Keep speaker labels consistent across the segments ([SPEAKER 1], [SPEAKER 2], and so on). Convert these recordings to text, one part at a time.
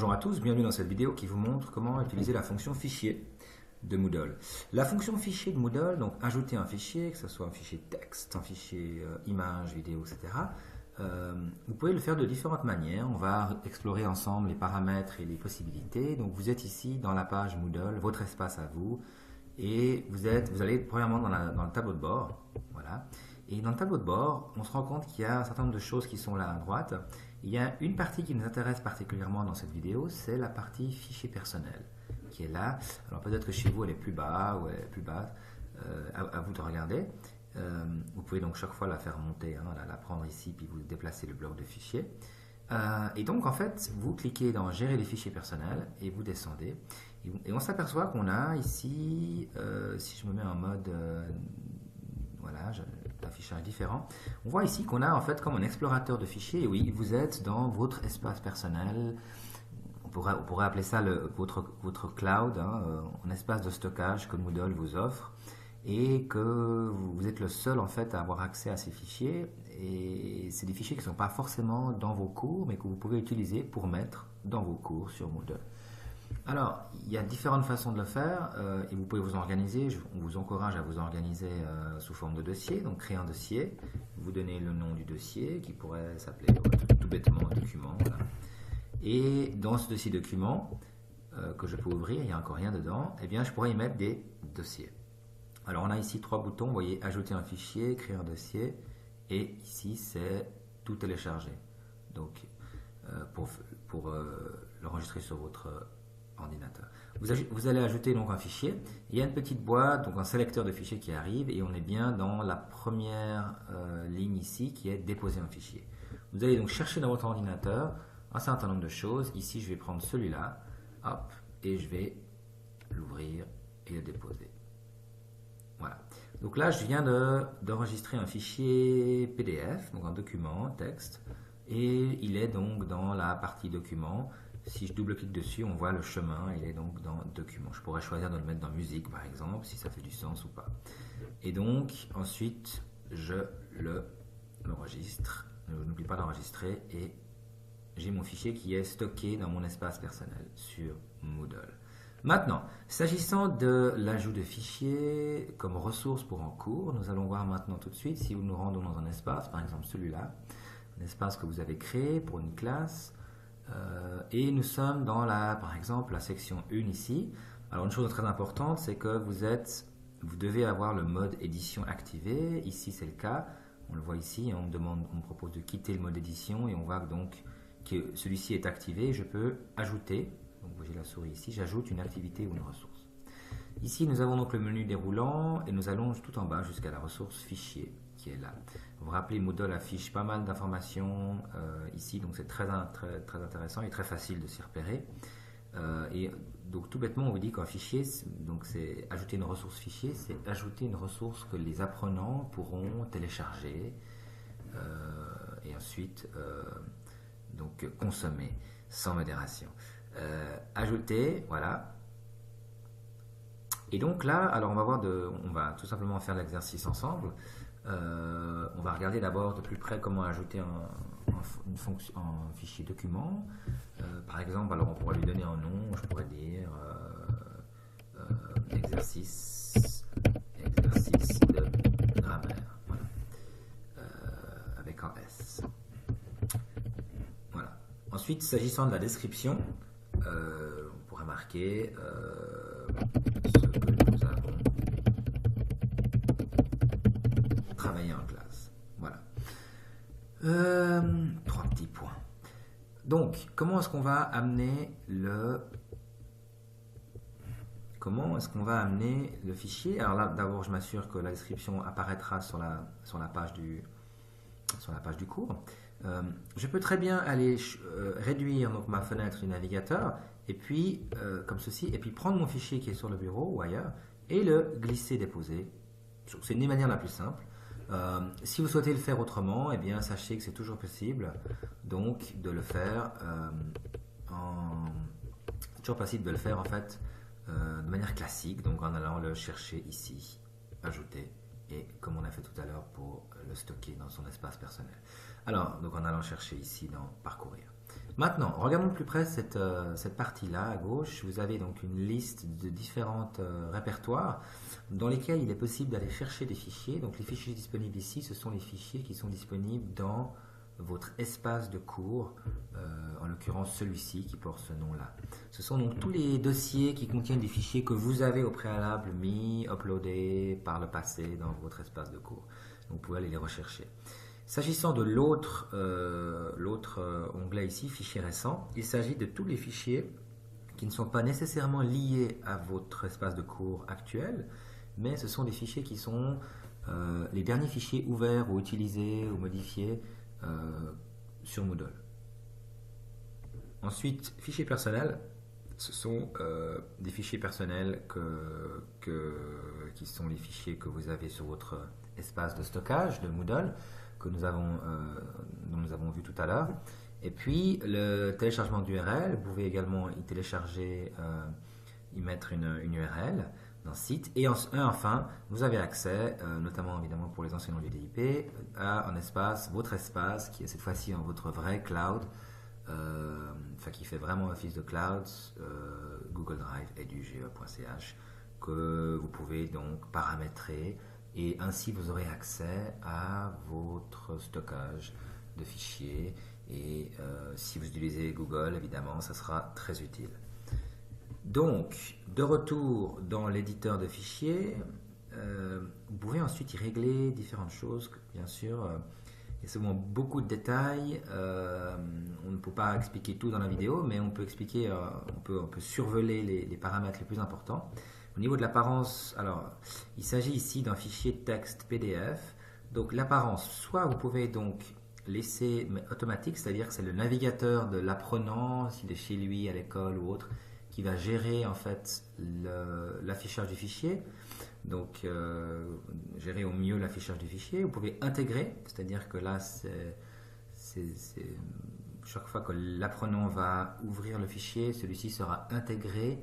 [SPEAKER 1] Bonjour à tous, bienvenue dans cette vidéo qui vous montre comment utiliser la fonction fichier de Moodle. La fonction fichier de Moodle, donc ajouter un fichier, que ce soit un fichier texte, un fichier image, vidéo, etc. Vous pouvez le faire de différentes manières. On va explorer ensemble les paramètres et les possibilités. Donc vous êtes ici dans la page Moodle, votre espace à vous, et vous allez premièrement dans le tableau de bord. Voilà. Et dans le tableau de bord, on se rend compte qu'il y a un certain nombre de choses qui sont là à droite. Il y a une partie qui nous intéresse particulièrement dans cette vidéo, c'est la partie fichier personnel, qui est là. Alors peut-être que chez vous elle est plus bas ou elle est plus basse, à vous de regarder. Vous pouvez donc chaque fois la faire monter, hein, la prendre ici, puis vous déplacez le bloc de fichiers. Et donc en fait, vous cliquez dans Gérer les fichiers personnels et vous descendez. Et on s'aperçoit qu'on a ici, si je me mets en mode, voilà, l'affichage différent, on voit ici qu'on a en fait comme un explorateur de fichiers. Et oui, vous êtes dans votre espace personnel. On pourrait appeler ça votre cloud, hein, un espace de stockage que Moodle vous offre, et que vous êtes le seul en fait à avoir accès à ces fichiers. Et c'est des fichiers qui ne sont pas forcément dans vos cours, mais que vous pouvez utiliser pour mettre dans vos cours sur Moodle. Alors, il y a différentes façons de le faire et vous pouvez vous organiser. On vous encourage à vous organiser sous forme de dossier. Donc, créer un dossier, vous donnez le nom du dossier qui pourrait s'appeler tout bêtement document. Voilà. Et dans ce dossier document que je peux ouvrir, il n'y a encore rien dedans, eh bien, je pourrais y mettre des dossiers. Alors, on a ici trois boutons. Vous voyez, ajouter un fichier, créer un dossier. Et ici, c'est tout télécharger. Donc, pour l'enregistrer sur votre ordinateur. Vous allez ajouter donc un fichier. Il y a une petite boîte, donc un sélecteur de fichiers qui arrive, et on est bien dans la première ligne ici qui est déposer un fichier. Vous allez donc chercher dans votre ordinateur un certain nombre de choses. Ici, je vais prendre celui-là, hop, et je vais l'ouvrir et le déposer. Voilà. Donc là, je viens d'enregistrer un fichier PDF, donc un document, texte, et il est donc dans la partie document. Si je double-clique dessus, on voit le chemin, il est donc dans document. Je pourrais choisir de le mettre dans musique, par exemple, si ça fait du sens ou pas. Et donc, ensuite, je l'enregistre. Je n'oublie pas d'enregistrer et j'ai mon fichier qui est stocké dans mon espace personnel sur Moodle. Maintenant, s'agissant de l'ajout de fichiers comme ressource pour un cours, nous allons voir maintenant tout de suite si nous nous rendons dans un espace, par exemple celui-là, un espace que vous avez créé pour une classe. Et nous sommes dans par exemple la section 1 ici. Alors une chose très importante, c'est que vous devez avoir le mode édition activé. Ici c'est le cas, on le voit ici, on me propose de quitter le mode édition et on voit donc que celui-ci est activé. Je peux ajouter, donc j'ai la souris ici, j'ajoute une activité ou une ressource. Ici nous avons donc le menu déroulant et nous allons tout en bas jusqu'à la ressource fichier qui est là. Vous vous rappelez, Moodle affiche pas mal d'informations ici, donc c'est très intéressant et très facile de s'y repérer. Et donc tout bêtement, on vous dit qu'un fichier, donc c'est ajouter une ressource fichier, c'est ajouter une ressource que les apprenants pourront télécharger et ensuite donc consommer sans modération. Ajouter, voilà. Et donc là, alors on va tout simplement faire l'exercice ensemble. On va regarder d'abord de plus près comment ajouter un fichier document. Par exemple, alors on pourrait lui donner un nom, je pourrais dire exercice de grammaire, voilà. Avec un S. Voilà. Ensuite, s'agissant de la description, on pourrait marquer ce que nous avons travailler en classe. Voilà. Trois petits points. Donc, comment est-ce qu'on va amener le fichier? Alors là, d'abord, je m'assure que la description apparaîtra sur la page du cours. Je peux très bien aller réduire donc ma fenêtre du navigateur et puis comme ceci, et puis prendre mon fichier qui est sur le bureau ou ailleurs et le glisser, déposer. C'est une des manières la plus simple. Si vous souhaitez le faire autrement, eh bien, sachez que c'est toujours possible donc de le faire c'est toujours possible de le faire en fait de manière classique, donc en allant le chercher ici, ajouter, et comme on a fait tout à l'heure pour le stocker dans son espace personnel. Alors, donc en allant chercher ici dans parcourir. Maintenant, regardons de plus près cette partie-là à gauche. Vous avez donc une liste de différents répertoires dans lesquels il est possible d'aller chercher des fichiers. Donc les fichiers disponibles ici, ce sont les fichiers qui sont disponibles dans votre espace de cours, en l'occurrence celui-ci qui porte ce nom-là. Ce sont donc tous les dossiers qui contiennent des fichiers que vous avez au préalable mis, uploadés par le passé dans votre espace de cours. Donc vous pouvez aller les rechercher. S'agissant de l'autre onglet ici, fichiers récents, il s'agit de tous les fichiers qui ne sont pas nécessairement liés à votre espace de cours actuel, mais ce sont des fichiers qui sont les derniers fichiers ouverts ou utilisés ou modifiés sur Moodle. Ensuite, fichiers personnels, ce sont des fichiers personnels qui sont les fichiers que vous avez sur votre espace de stockage de Moodle, dont nous avons vu tout à l'heure. Et puis, le téléchargement d'URL, vous pouvez également y télécharger, y mettre une URL d'un site. Et enfin, vous avez accès, notamment évidemment pour les enseignants du DIP, à un espace, votre espace, qui est cette fois-ci votre vrai cloud, qui fait vraiment office de cloud, Google Drive et du ge.ch, que vous pouvez donc paramétrer, et ainsi vous aurez accès à votre stockage de fichiers, et si vous utilisez Google, évidemment, ça sera très utile. Donc, de retour dans l'éditeur de fichiers, vous pouvez ensuite y régler différentes choses, bien sûr. Il y a souvent beaucoup de détails, on ne peut pas expliquer tout dans la vidéo, mais on peut expliquer, on peut survoler les paramètres les plus importants. Au niveau de l'apparence, alors, il s'agit ici d'un fichier texte PDF. Donc l'apparence, soit vous pouvez donc laisser automatique, c'est-à-dire que c'est le navigateur de l'apprenant, s'il est chez lui, à l'école ou autre, qui va gérer en fait l'affichage du fichier. Donc gérer au mieux l'affichage du fichier. Vous pouvez intégrer, c'est-à-dire que là, chaque fois que l'apprenant va ouvrir le fichier, celui-ci sera intégré.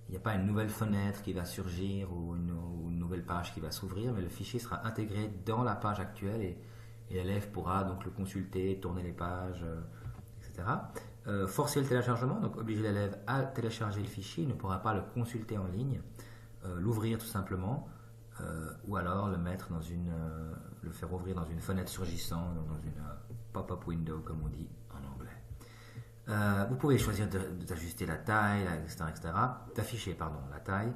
[SPEAKER 1] Il n'y a pas une nouvelle fenêtre qui va surgir ou une nouvelle page qui va s'ouvrir, mais le fichier sera intégré dans la page actuelle et l'élève pourra donc le consulter, tourner les pages, etc. Forcer le téléchargement, donc obliger l'élève à télécharger le fichier, il ne pourra pas le consulter en ligne, l'ouvrir tout simplement, ou alors le mettre le faire ouvrir dans une fenêtre surgissante, dans une pop-up window comme on dit en anglais. Vous pouvez choisir d'ajuster la taille, etc., d'afficher la taille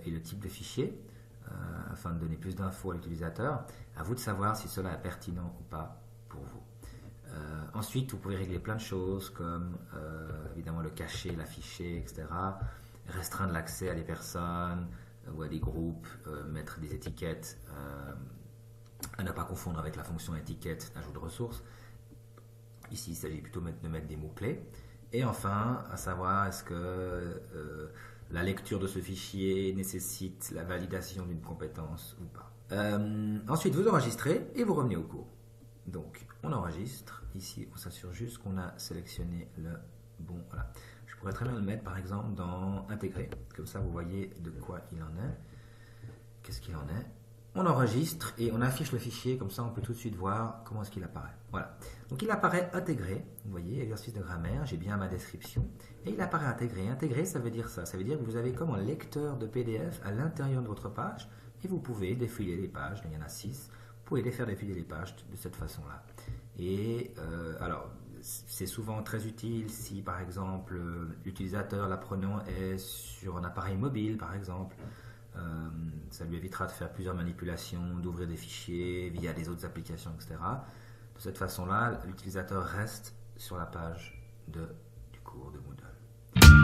[SPEAKER 1] et le type de fichier afin de donner plus d'infos à l'utilisateur. À vous de savoir si cela est pertinent ou pas pour vous. Ensuite, vous pouvez régler plein de choses comme évidemment le cacher, l'afficher, etc. Restreindre l'accès à des personnes ou à des groupes, mettre des étiquettes à ne pas confondre avec la fonction étiquette d'ajout de ressources. Ici, il s'agit plutôt de mettre des mots-clés. Et enfin, à savoir, est-ce que la lecture de ce fichier nécessite la validation d'une compétence ou pas. Ensuite, vous enregistrez et vous revenez au cours. Donc, on enregistre. Ici, on s'assure juste qu'on a sélectionné le bon. Voilà. Je pourrais très bien le mettre, par exemple, dans Intégrer. Comme ça, vous voyez de quoi il en est. Qu'est-ce qu'il en est? On enregistre et on affiche le fichier, comme ça on peut tout de suite voir comment est-ce qu'il apparaît. Voilà. Donc il apparaît intégré, vous voyez, exercice de grammaire, j'ai bien ma description. Et il apparaît intégré. Intégré, ça veut dire ça. Ça veut dire que vous avez comme un lecteur de PDF à l'intérieur de votre page et vous pouvez défiler les pages, il y en a 6. Vous pouvez les faire défiler les pages de cette façon-là. Et alors, c'est souvent très utile si par exemple l'utilisateur, l'apprenant est sur un appareil mobile par exemple. Ça lui évitera de faire plusieurs manipulations, d'ouvrir des fichiers via des autres applications, etc. De cette façon-là, l'utilisateur reste sur la page du cours de Moodle.